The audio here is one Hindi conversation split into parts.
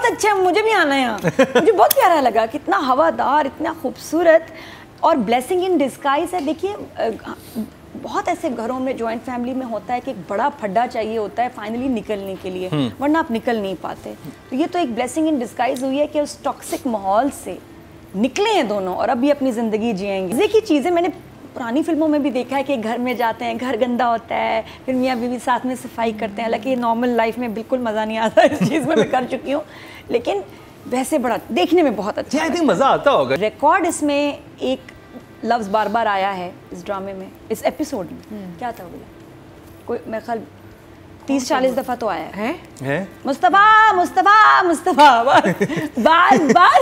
बहुत अच्छा, मुझे भी आना है यहाँ। मुझे बहुत प्यारा लगा, कितना हवादार, इतना खूबसूरत और ब्लेसिंग इन डिस्गाइज है। देखिए बहुत ऐसे घरों में, जॉइंट फैमिली में होता है कि एक बड़ा फड्डा चाहिए होता है फाइनली निकलने के लिए, वरना आप निकल नहीं पाते। तो ये तो एक ब्लेसिंग इन डिस्गाइज हुई है कि उस टॉक्सिक माहौल से निकले हैं दोनों और अभी अपनी ज़िंदगी जिएंगे। मज़े की चीज़ें मैंने पुरानी फिल्मों में भी देखा है कि घर में जाते हैं, घर गंदा होता है, फिर मियाँ बीवी साथ में सफाई करते हैं। हालांकि नॉर्मल लाइफ में बिल्कुल मज़ा नहीं आता, इस चीज़ में मैं कर चुकी हूँ, लेकिन वैसे बड़ा देखने में बहुत अच्छा। आई थिंक मज़ा आता होगा। रिकॉर्ड इसमें एक लफ्ज़ बार बार आया है इस ड्रामे में, इस एपिसोड में। क्या था बोला, कोई मेरे ख्याल 30-40 दफ़ा तो आया है। मुस्तफ़ा मुस्तफ़ा मुस्तफ़ा बार बार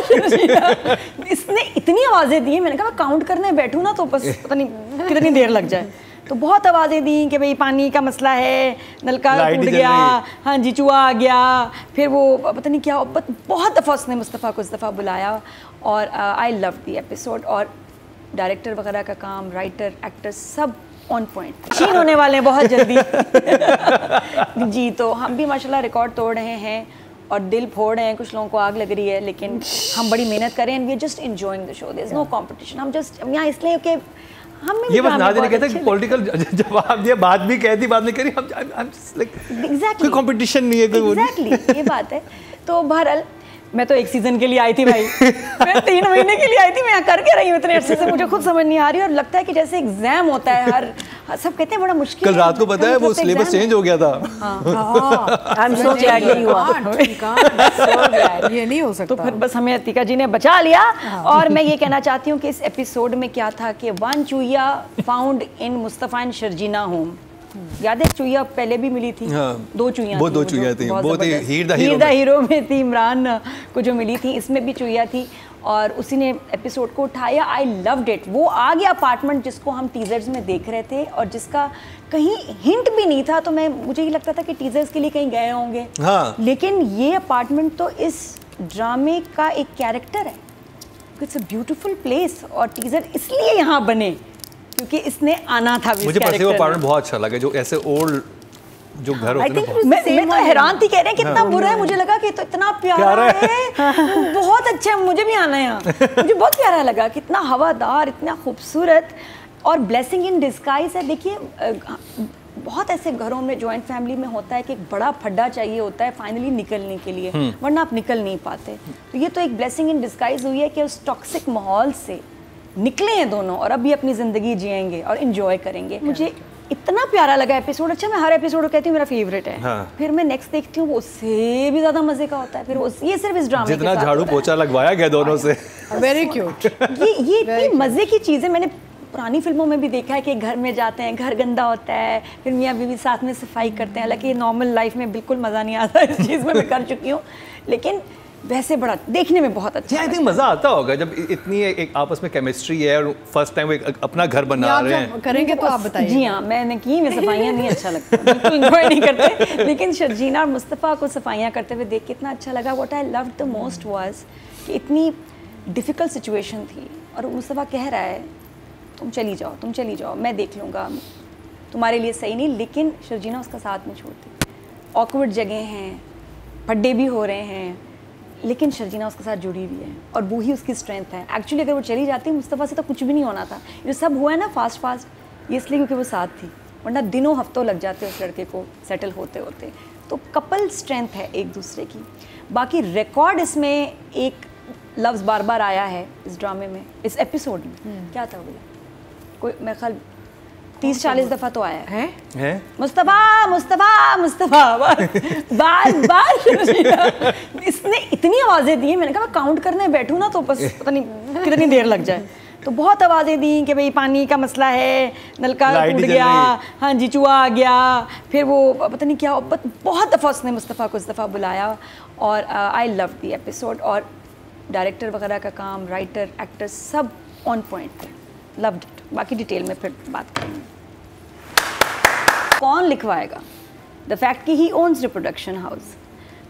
इसने इतनी आवाज़ें दी, मैंने कहा मैं काउंट करने बैठूँ ना तो बस पता नहीं कितनी देर लग जाए। तो बहुत आवाज़ें दी कि भाई पानी का मसला है, नलका टूट गया, हाँ जी चूहा आ गया, फिर वो पता नहीं क्या, बहुत दफ़ा उसने मुस्तफ़ा को इस दफ़ा बुलाया। और आई लव दी एपिसोड। और डायरेक्टर वगैरह का काम, राइटर, एक्टर सब ऑन पॉइंट। शीन होने वाले हैं बहुत जल्दी जी। तो हम भी माशाल्लाह रिकॉर्ड तोड़ रहे हैं और दिल फोड़ रहे हैं, कुछ लोगों को आग लग रही है, लेकिन हम बड़ी मेहनत करें and we are just enjoying the show. There is no competition. हम जस्ट यहाँ इसलिए कि हम ये बस नाज़िर ने कहता है कि पॉलिटिकल जवाब दिया, बात भी कहती, बात नहीं करी, हम लाइक एग्जैक्टली कोई कंपटीशन नहीं है, कोई एग्जैक्टली ये बात है। तो बहरहाल मैं तो 1 सीज़न के लिए आई थी भाई, मैं 3 महीने के लिए आई थी, मैं यहाँ करके रही हूँ इतने अरसे से, मुझे खुद समझ नहीं आ रही। और लगता है कि जैसे एग्जाम होता है, हर सब कहते हैं बड़ा मुश्किल। कल रात को पता है वो सिलेबस चेंज हो गया था। आई एम सो ग्लैड ये हुआ, ये नहीं हो सकता। तो फिर बस हमें अतिका जी ने बचा लिया। और मैं ये कहना चाहती हूँ कि इस एपिसोड में क्या था कि 1 चूहिया found in Mustafa and Sharjeena home. याद है चूहिया पहले भी मिली थी, 2 चूहिया, वो 2 चूहिया थी, बहुत ही हीर द हीरो में थी, इमरान को जो मिली थी, इसमें भी चूहिया थी और उसी ने एपिसोड को उठाया। I loved it. वो आ गया अपार्टमेंट जिसको हम टीजर्स में देख रहे थे और जिसका कहीं हिंट भी नहीं था। तो मुझे ये लगता था कि टीजर्स के लिए कहीं गए होंगे, लेकिन ये अपार्टमेंट तो इस ड्रामे का एक कैरेक्टर है। इट्स अ ब्यूटीफुल प्लेस और टीजर इसलिए यहाँ बने क्योंकि इसने आना था। मुझे पता है वो अपार्टमेंट बहुत अच्छा लगा, जो ऐसे ओल्ड जो घर होते हैं। मैं तो हैरान थी, कह रहे हैं कितना बुरा है, मुझे लगा कि तो इतना प्यारा है, बहुत अच्छा है, मुझे भी आना है यहाँ। मुझे बहुत प्यारा लगा, कितना हवादार, इतना खूबसूरत और ब्लेसिंग इन डिस्गाइज है। देखिए बहुत ऐसे घरों में, जॉइंट फैमिली में होता है कि एक बड़ा फड्डा चाहिए होता है फाइनली निकलने के लिए, वरना आप निकल नहीं पाते। तो ये तो एक ब्लेसिंग इन डिस्गाइज हुई है कि उस टॉक्सिक माहौल से निकले हैं दोनों और अभी अपनी ज़िंदगी जिएंगे और इन्जॉय करेंगे। मुझे इतना प्यारा लगा एपिसोड। अच्छा, मैं हर एपिसोड को कहती हूँ मेरा फेवरेट है, फिर मैं नेक्स्ट देखती हूँ, वो उससे भी ज़्यादा मज़े का होता है। फिर ये सिर्फ इस ड्रामे जितना झाड़ू पोछा लगवाया गया दोनों से, वेरी क्यूट। ये इतनी मज़े की चीज़ें मैंने पुरानी फिल्मों में भी देखा है कि घर में जाते हैं, घर गंदा होता है, फिर मियाँ बीवी साथ में सफाई करते हैं। हालांकि नॉर्मल लाइफ में बिल्कुल मज़ा नहीं आता, इस चीज़ में मैं कर चुकी हूँ, लेकिन वैसे बड़ा देखने में बहुत अच्छा। आई थिंक मज़ा आता होगा जब इतनी एक आपस में केमिस्ट्री है और फर्स्ट टाइम वो अपना घर बना रहे हैं। करेंगे तो आप बताइए। जी हाँ, मैंने की, मैं सफाइयाँ नहीं अच्छा लगता, बिल्कुल एंजॉय नहीं करते, लेकिन शर्जीना और मुस्तफ़ा को सफाइयाँ करते हुए देख के इतना अच्छा लगा। What I loved the most was कि इतनी डिफ़िकल्ट सिचुएशन थी और मुस्तफ़ा कह रहा है तुम चली जाओ, मैं देख लूँगा, तुम्हारे लिए सही नहीं, लेकिन शर्जीना उसका साथ नहीं छोड़ती। ऑकवर्ड जगह हैं, फड्डे भी हो रहे हैं, लेकिन शर्जीना उसके साथ जुड़ी हुई है और वो ही उसकी स्ट्रेंथ है। एक्चुअली अगर वो चली जाती मुस्तफ़ा से तो कुछ भी नहीं होना था। ये सब हुआ है ना फास्ट, ये इसलिए क्योंकि वो साथ थी, वरना दिनों हफ्तों लग जाते उस लड़के को सेटल होते होते। तो कपल स्ट्रेंथ है एक दूसरे की। बाकी रिकॉर्ड इसमें एक लफ्ज़ बार बार आया है इस ड्रामे में, इस एपिसोड में। क्या था बोला, कोई मेरे ख्याल 30-40 दफ़ा तो आया है। मुस्तफ़ा मुस्तफ़ा मुस्तफ़ा बार बार इसने इतनी आवाज़ें दी, मैंने कहा मैं काउंट करने बैठूँ ना तो बस पता नहीं कितनी देर लग जाए। तो बहुत आवाज़ें दी कि भाई पानी का मसला है, नलका टूट गया, हाँ जी चूहा आ गया, फिर वो पता नहीं क्या, बहुत दफ़ा उसने मुस्तफ़ा को इस दफ़ा बुलाया। और आई लव दी एपिसोड। और डायरेक्टर वगैरह का काम, राइटर, एक्टर सब ऑन पॉइंट थे, लव्ड इट। बाकी डिटेल में फिर बात करेंगे। कौन लिखवाएगा? द फैक्ट कि ही ओन्स द प्रोडक्शन हाउस,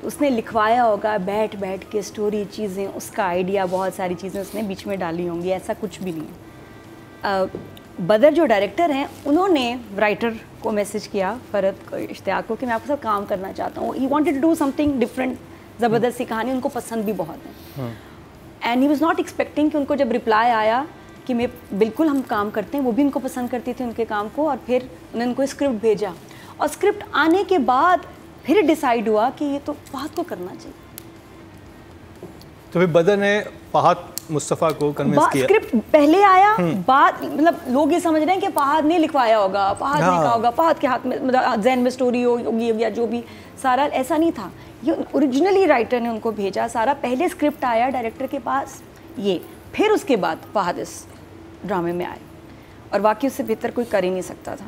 तो उसने लिखवाया होगा बैठ के स्टोरी, चीज़ें, उसका आइडिया, बहुत सारी चीज़ें उसने बीच में डाली होंगी, ऐसा कुछ भी नहीं। बदर जो डायरेक्टर हैं उन्होंने राइटर को मैसेज किया, फरहद को, इश्तियाक को, कि मैं आपके साथ काम करना चाहता हूँ। He wanted to do something different ज़बरदस्ती कहानी उनको पसंद भी बहुत है। And he was not expecting कि उनको जब रिप्लाई आया कि मैं बिल्कुल हम काम करते हैं, वो भी उनको पसंद करती थी उनके काम को, और फिर उन्होंने उनको स्क्रिप्ट भेजा और स्क्रिप्ट आने के बाद फिर डिसाइड हुआ कि ये तो फहद को करना चाहिए। तो फिर बदर ने फहद मुस्तफ़ा को कन्विंस किया। स्क्रिप्ट पहले आया, बात मतलब लोग ये समझ रहे हैं कि फहद ने लिखवाया होगा, फहद ने कहा होगा, फहद के हाथ में मतलब जहन में स्टोरी होगी या जो भी, सारा ऐसा नहीं था। ये ओरिजिनली राइटर ने उनको भेजा सारा, पहले स्क्रिप्ट आया डायरेक्टर के पास ये, फिर उसके बाद फहद इस ड्रामे में आए, और वाकई उससे बेहतर कोई कर ही नहीं सकता था।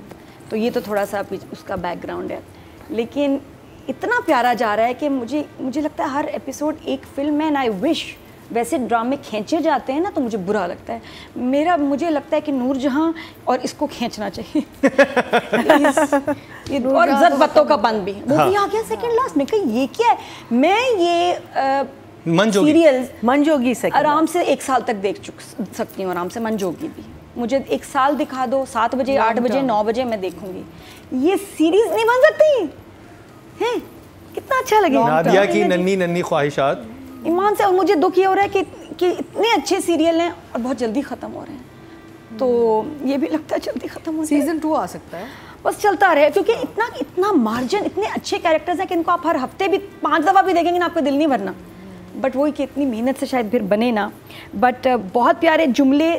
तो ये तो थोड़ा सा उसका बैकग्राउंड है, लेकिन इतना प्यारा जा रहा है कि मुझे लगता है हर एपिसोड एक फिल्म है। एंड आई विश वैसे ड्रामे खींचे जाते हैं ना तो मुझे बुरा लगता है। मुझे लगता है कि नूरजहां और इसको खींचना चाहिए और जद बत्तों का बंद भी, वो भी आ गया सेकंड लास्ट में। कहीं ये क्या है, मैं ये सीरियल मंजोगी से आराम से 1 साल तक देख सकती हूँ, आराम से। मंजोगी भी मुझे 1 साल दिखा दो, 7 बजे 8 बजे 9 बजे मैं देखूंगी। ये सीरीज नहीं बन सकती है, कितना अच्छा लगेगा। नादिया की नन्ही नन्ही ख्वाहिशात, ईमान से। और मुझे दुख ये हो रहा है कि इतने अच्छे सीरियल हैं और बहुत जल्दी ख़त्म हो रहे हैं, तो ये भी लगता है जल्दी ख़त्म हो जाए। सीजन 2 आ सकता है, बस चलता रहे, क्योंकि इतना मार्जिन, इतने अच्छे कैरेक्टर्स हैं कि इनको आप हर हफ्ते भी 5 दफ़ा भी देखेंगे ना आपका दिल नहीं भरना। बट वही कि इतनी मेहनत से शायद फिर बने ना। बट बहुत प्यारे जुमले।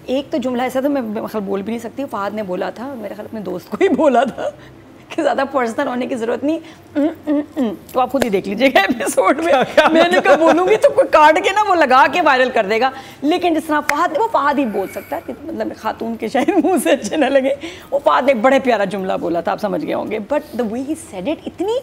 एक तो जुमला ऐसा था मैं बोल भी नहीं सकती, फहद ने बोला था, मेरे ख्याल अपने दोस्त को ही बोला था कि ज़्यादा पर्सनल होने की ज़रूरत नहीं, तो आप खुद ही देख लीजिएगा एपिसोड में। मैंने कहा बोलूँगी तो कोई काट के ना वो लगा के वायरल कर देगा, लेकिन जिस तरह फहद, वो फहद ही बोल सकता है, मतलब खातून के शायद मुंह से अच्छे न लगे, वो फहद ने एक बड़े प्यारा जुमला बोला था, आप समझ गए होंगे। But the way he said it, इतनी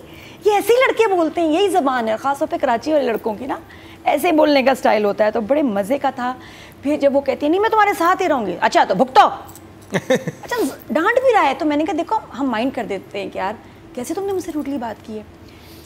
ये ऐसे ही लड़के बोलते हैं, यही ज़बान है ख़ासतौर पर कराची वाले लड़कों की ना, ऐसे बोलने का स्टाइल होता है, तो बड़े मज़े का था। फिर जब वो कहती है नहीं मैं तुम्हारे साथ ही रहूँगी, अच्छा तो भुगतो अच्छा डांट भी रहा है, तो मैंने कहा देखो हम माइंड कर देते हैं कि यार कैसे तुमने मुझसे रूडली बात की है,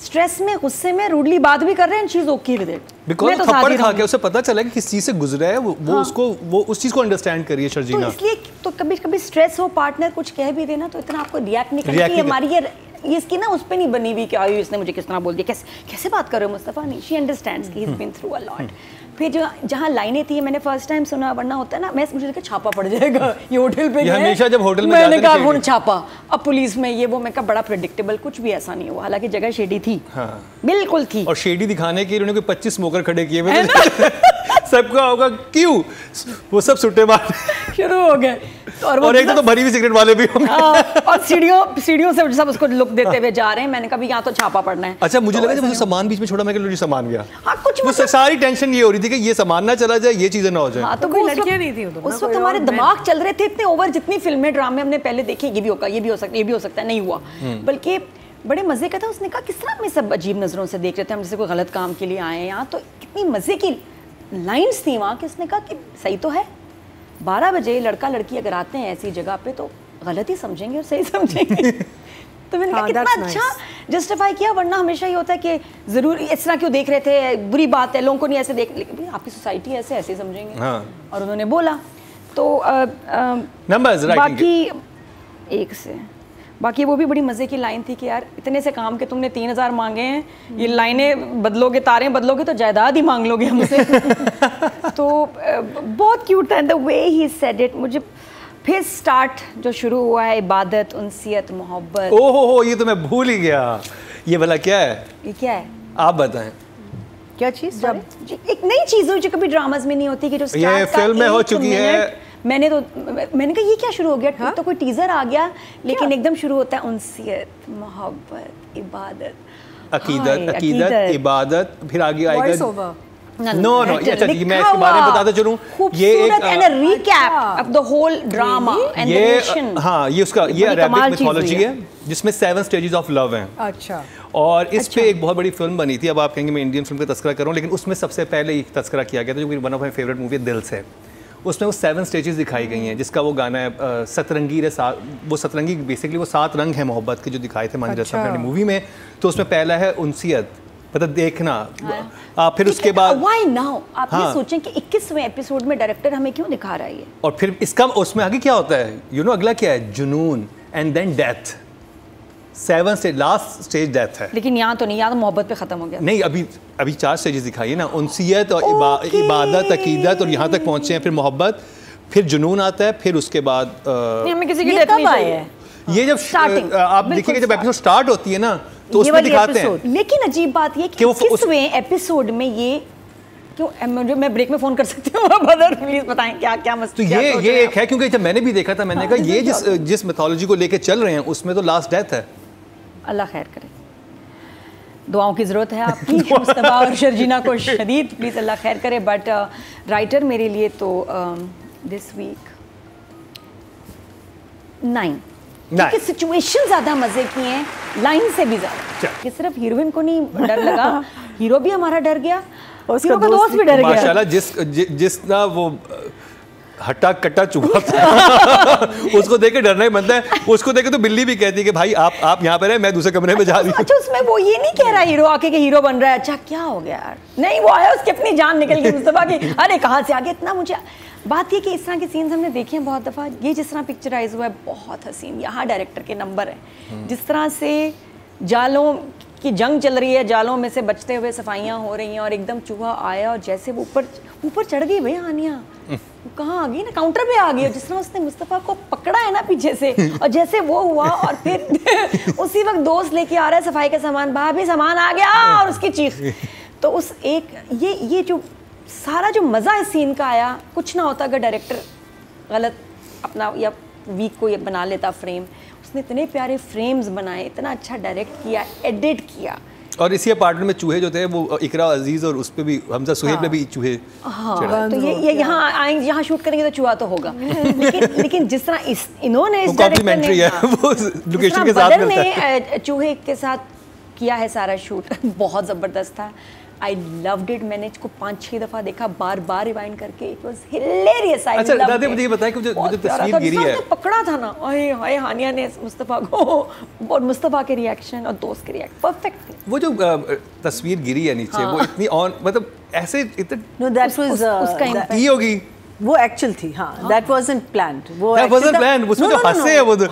स्ट्रेस में गुस्से में रूडली बात भी कर रहे हैं, चीज ओके विद इट। बिकॉज़ थप्पड़ खा के उसे पता चला कि किस चीज से गुजरा है, वो उसको वो उस चीज को अंडरस्टैंड करिए शर्जीना। तो इसलिए तो कभी कभी स्ट्रेस हो, पार्टनर कुछ कह भी देना तो इतना आपको रिएक्ट नहीं करना कि हमारी ये इसकी ना उस पे नहीं बनी हुई कि आयु इसने मुझे किस तरह बोल दिया, कैसे बात कर रहे हो मुस्तफ़ा। नहीं, शी अंडरस्टैंड्स कि he is been through a lot. फिर जो जहाँ लाइनें थी मैंने फर्स्ट टाइम सुना, वरना होता है ना मुझे लगा छापा पड़ जाएगा ये होटल पे, हमेशा जब होटल में मैंने कहा वो छापा, अब पुलिस में ये वो, मैं कहा बड़ा प्रेडिक्टेबल, कुछ भी ऐसा नहीं हुआ, हालांकि जगह शेडी थी। हाँ। बिल्कुल थी, और शेडी दिखाने के लिए उन्होंने 25 स्मोकर खड़े किए हुए सबका होगा क्यों, वो सब सुट्टे मार शुरू हो गए, और एक तो भरी हुई सिगरेट वाले भी होंगे और सीढ़ियों से सब उसको लुक देते हुए जा रहे हैं। मैंने कहा यहाँ तो छापा पड़ना है। अच्छा, मुझे लगा जब मुझे सामान बीच में छोड़ा, मैं कहा सामान गया। हाँ, कुछ मतलब सारी टेंशन ये हो रही थी कि ये सामान ना चला जाए, ये चीजें ना हो जाए। हाँ, तो वो लड़कियां नहीं थी उस वक्त, हमारे दिमाग चल रहे थे इतने ओवर, जितनी फिल्में ड्रामे हमने पहले देखे, ये भी होगा, ये भी हो सकता है, ये भी हो सकता है, नहीं हुआ। बल्कि बड़े मजे का था। उसने कहा किस तरह में सब अजीब नजरों से देख रहे थे, हम जैसे कोई गलत काम के लिए आए हैं यहाँ, तो कितनी मजे की लाइन्स थी वहाँ कि उसने कहा कि सही तो है, 12 बजे लड़का लड़की अगर आते हैं ऐसी जगह पे तो गलत ही समझेंगे और सही समझेंगे। तो मैंने कहा कितना अच्छा जस्टिफाई किया, वरना हमेशा ये होता है कि जरूर इस तरह क्यों देख रहे थे, बुरी बात है, लोगों को नहीं ऐसे देख, लेकिन आपकी सोसाइटी ऐसे ऐसे समझेंगे। हाँ। और उन्होंने बोला तो नंबर्स बाकी एक से बाकी वो भी बड़ी मज़े की लाइन थी कि यार इतने से काम के तुमने 3000 मांगे हैं, ये लाइनें बदलोगे, तारें बदलोगे तो जायदाद ही मांग लोगे हमसे। तो बहुत क्यूट था the way he said it. मुझे फिर स्टार्ट जो शुरू हुआ है, इबादत, उनसियत, मोहब्बत। ओहो, ये तो मैं भूल ही गया। ये भला क्या है? ये क्या है आप बताएं। क्या चीज़? जब एक नई चीज़ हुई जो कभी ड्रामाज में नहीं होती कि जो ये फिल्म में हो चुकी है। मैंने कहा ये क्या शुरू हो गया? हाँ? तो कोई टीजर आ गया, लेकिन एकदम शुरू होता है उनसियत, मोहब्बत, इबादत, अकीदत, इबादत, फिर आगे आएगा नो अच्छा जी, मैं इसके बारे में बताता चलूं। ये एक recap of the whole drama and the nation. हाँ, ये उसका ये अरेबिक मिथोलॉजी है जिसमें 7 स्टेजेस ऑफ लव हैं। अच्छा। और इस पे एक बहुत बड़ी फिल्म बनी थी। अब आप कहेंगे मैं इंडियन फिल्म का तस्करा करूं, लेकिन उसमें सबसे पहले एक तस्करा किया गया था जो मेरी one of my favourite movie है, दिल से। उसमें वो 7 स्टेजेस दिखाई गई हैं, जिसका वो गाना है सतरंगी रे वो सतरंगी बेसिकली वो 7 रंग है मोहब्बत के जो दिखाए थे मानजर साहब ने मूवी में। तो उसमें पहला है उनसियत, मतलब देखना। फिर उसके बाद व्हाई नाउ आप ये सोचें कि 21वें एपिसोड में डायरेक्टर हमें क्यों दिखा रहा है ये, और फिर इसका उसमें आगे क्या होता है, अगला क्या है, जुनून and then death. 7 stage, last stage death है। लेकिन यहाँ तो नहीं, यहाँ तो मोहब्बत पे ख़त्म हो गया। नहीं, अभी 4 स्टेजेस दिखाई है ना, उनसियत और इबादत, अकीदत, और यहाँ तक पहुँचे हैं, फिर मोहब्बत, फिर जुनून आता है, फिर उसके बाद हमें किसी की ये डेथ कब नहीं आए चाहिए। हैं? ये जब Starting, आप देखिएगा जब एपिसोड स्टार्ट होती है ना, तो उसमें दिखाते हैं। लेकिन अजीब बात ये कि किसवें एपिसोड में ये क्यों, मैं ब्रेक में फोन कर सकती हूँ बदर, प्लीज बताएं क्या क्या तो ये एक है, क्योंकि जब मैंने भी देखा था, मैंने कहा ये जिस मिथोलॉजी को लेके चल रहे हैं उसमें तो लास्ट डेथ है। अल्लाह खैर करे, दुआओं की ज़रूरत है आपकी मुस्तफा और शर्जीना को शदीद, प्लीज़ अल्लाह खैर करे। बट राइटर मेरे लिए तो दिस वीक 9, क्योंकि सिचुएशन ज़्यादा मज़े की हैं लाइन से भी ज़्यादा। कि सिर्फ हीरोइन को नहीं डर लगा, हीरो भी हमारा डर गया, हीरो का दोस्त भी डर गया। माशाल्लाह जिस ना वो हट्टा कट्टा चुहा था उसको देख के डरना ही बनता है। उसको देख के तो बिल्ली भी कहती है कि भाई आप यहाँ पर है, मैं दूसरे कमरे में जा रही हूँ। अच्छा, उसमें वो ये नहीं कह रहा हीरो आके कि हीरो बन रहा है, अच्छा क्या हो गया यार, नहीं वो आया उसकी अपनी जान निकल गई मुस्तफा की, अरे कहाँ से आ गया। इतना मुझे बात ये कि इस तरह के सीन्स हमने देखे हैं बहुत दफ़ा, ये जिस तरह पिक्चराइज हुआ है बहुत हसीन, यहाँ डायरेक्टर के नंबर है। जिस तरह से जालों की जंग चल रही है, जालों में से बचते हुए सफाइयाँ हो रही हैं, और एकदम चूहा आया और जैसे वो ऊपर चढ़ गई भाई आनिया, कहाँ आ गई ना, काउंटर पे आ गई, और जिस तरह उसने मुस्तफ़ा को पकड़ा है ना पीछे से, और जैसे वो हुआ और फिर उसी वक्त दोस्त लेके आ रहा है सफाई का सामान, भाभी सामान आ गया, और उसकी चीख। तो उस एक ये जो सारा जो मज़ा इस सीन का आया, कुछ ना होता अगर डायरेक्टर गलत अपना या वीक को ये बना लेता फ्रेम। उसने इतने प्यारे फ्रेम्स बनाए, इतना अच्छा डायरेक्ट किया, एडिट किया। और इसी अपार्टमेंट में चूहे जो थे वो इकरा अजीज और उस पे भी हमजा सुहेब पे भी चूहे। हाँ, तो ये यहाँ आएंगे, यहाँ शूट करेंगे तो चूहा तो होगा। लेकिन जिस तरह इन्होंने इस डायरेक्टर ने वो लोकेशन के साथ मिलता है, चूहे के साथ किया है सारा शूट, बहुत ज़बरदस्त था। आई लव्ड इट, मैंने इसको 5-6 दफ़ा देखा, बार रिवाइंड करके, इट वाज हिलेरियस। अच्छा दादी मुझे ये बताएं कि जो तस्वीर गिरी है, पकड़ा था ना, हाय हानिया ने मुस्तफ़ा को, और मुस्तफ़ा के रिएक्शन और दोस्त के रिएक्शन परफेक्ट थे। वो जो तस्वीर गिरी है नीचे, वो इतनी ऑन, मतलब ऐसे इतने, नो दैट वाज उसका इम्पैक्ट ये होगी, वो एक्चुअल थी। हाँ, दैट वाजंट प्लान्ड, वो दैट वाजंट प्लान्ड। उसमें जो हंसे है वो जो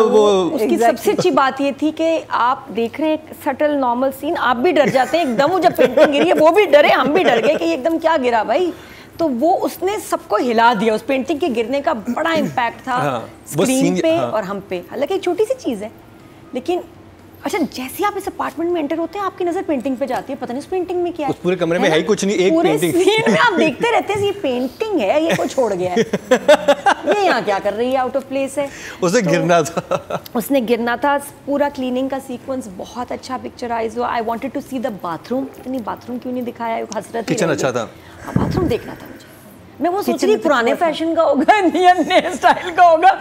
वो उसकी सबसे अच्छी बात ये थी कि आप देख रहे हैं सटल नॉर्मल सीन, आप भी डर जाते हैं एकदम, वो जब पेंटिंग गिरी है वो भी डरे, हम भी डर गए कि एकदम क्या गिरा भाई। तो वो उसने सबको हिला दिया, उस पेंटिंग के गिरने का बड़ा इम्पैक्ट था स्क्रीन पे और हम पे। हालांकि एक छोटी सी चीज़ है, लेकिन अच्छा जैसे आप इस अपार्टमेंट में एंटर होते हैं आपकी नजर पेंटिंग पे जाती है, पता नहीं उस पेंटिंग में क्या है। उस पूरे कमरे में है ही कुछ नहीं, एक पेंटिंग पूरे सीन में आप देखते रहते हैं ये पेंटिंग है, ये कोई छोड़ गया है, ये यहाँ क्या कर रही है, आउट ऑफ प्लेस है। उसे गिरना था, उसने गिरना था। पूरा क्लीनिंग का सीक्वेंस बहुत अच्छा पिक्चराइज हुआ। I wanted to see the bathroom, इतनी बाथरूम क्यों नहीं दिखाया, हसरत। किचन अच्छा था, बाथरूम देखना था मुझे। मैं वो सोच रही पुराने फैशन का होगा, नए स्टाइल का होगा,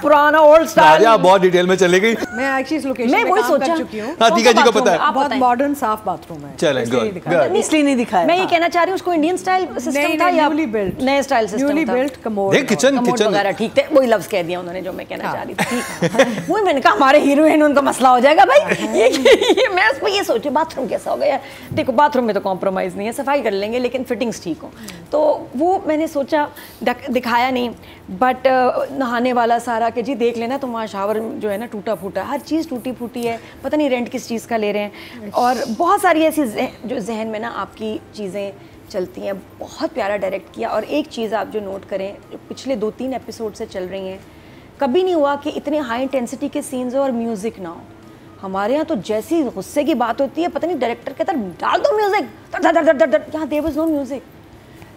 पुराना ओल्ड स्टाइल। आप बहुत डिटेल में चले गई। मैं एक्चुअली इस लोकेशन में काम कर चुकी हूं। हाथीका जी को पता है, बहुत मॉडर्न साफ बाथरूम है। चलें, गुड, इसलिए नहीं दिखाया। मैं ये कहना चाह रही हूँ उसको इंडियन स्टाइल सिस्टम था या न्यूली बिल्ट, नए स्टाइल सिस्टम था। न्यूली बिल्ट कमोड, देख किचन वगैरह ठीक थे, वही लफ्ज कह दिया उन्होंने जो मैं कहना चाह रही थी। वही मैंने कहा हमारे हीरोइन उनका मसला हो जाएगा भाई। ये मैं उसको ये सोचे बाथरूम कैसा हो गया। देखो बाथरूम में तो कॉम्प्रोमाइज़ नहीं है, सफाई कर लेंगे लेकिन फिटिंग्स ठीक हो। तो वो मैंने सोचा, दिखाया नहीं, बट नहाने वाला सारा कि जी देख लेना तुम्हारा शावर जो है ना टूटा फूटा, हर चीज़ टूटी फूटी है, पता नहीं रेंट किस चीज़ का ले रहे हैं। और बहुत सारी ऐसी जो जहन में ना आपकी चीज़ें चलती हैं। बहुत प्यारा डायरेक्ट किया। और एक चीज़ आप जो नोट करें, जो पिछले 2-3 एपिसोड से चल रही हैं, कभी नहीं हुआ कि इतने हाई इंटेंसिटी के सीन्स हो और म्यूज़िक ना हो। हमारे यहाँ तो जैसी गुस्से की बात होती है, पता नहीं डायरेक्टर कहता है डाल दो म्यूज़िक, यहाँ there was no music.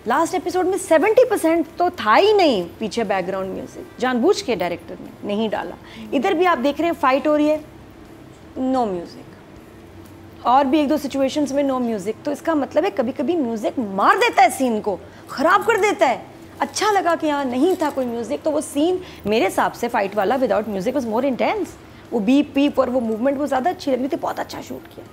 Last episode में 70% तो था ही नहीं पीछे बैकग्राउंड म्यूजिक, जानबूझ के डायरेक्टर ने नहीं डाला। इधर भी आप देख रहे हैं फाइट हो रही है, नो म्यूजिक, और भी 1-2 सिचुएशंस में नो म्यूजिक। तो इसका मतलब है कभी कभी म्यूजिक मार देता है सीन को, ख़राब कर देता है। अच्छा लगा कि यहाँ नहीं था कोई म्यूजिक, तो वो सीन मेरे हिसाब से फाइट वाला without music was more intense. वो बीप पीप और वो मूवमेंट वो ज़्यादा अच्छी लग रही थी। बहुत अच्छा शूट किया,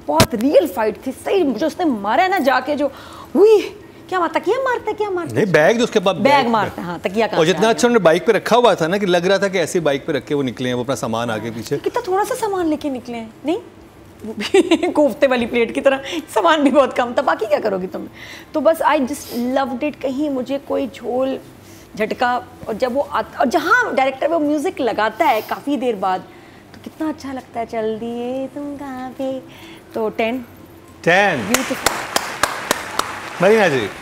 बहुत रियल फाइट थी। सही जो उसने मारा है ना जाके, जो हुई क्या तकिया मारता है, क्या मारता नहीं बैग जो उसके पास बैग मारता है, हाँ तकिया का। और जितना अच्छा उन्होंने बाइक पे रखा हुआ था ना कि लग रहा था कि ऐसे बाइक पे रख के वो निकले हैं, वो अपना सामान आगे पीछे। कितना थोड़ा सा सामान लेके निकले हैं, नहीं वो भी कोफ्ते वाली प्लेट की तरह, सामान भी बहुत कम था, बाकी क्या करोगी तुम। तो बस आई जस्ट लव्ड इट। कहीं मुझे कोई झोल झटका, और जब वो और जहाँ डायरेक्टर वो म्यूज़िक लगाता है काफ़ी देर बाद, तो कितना अच्छा लगता है, चल दिए तुम कहाँ पे। तो 10 10 ब्यूटीफुल। मरीना जी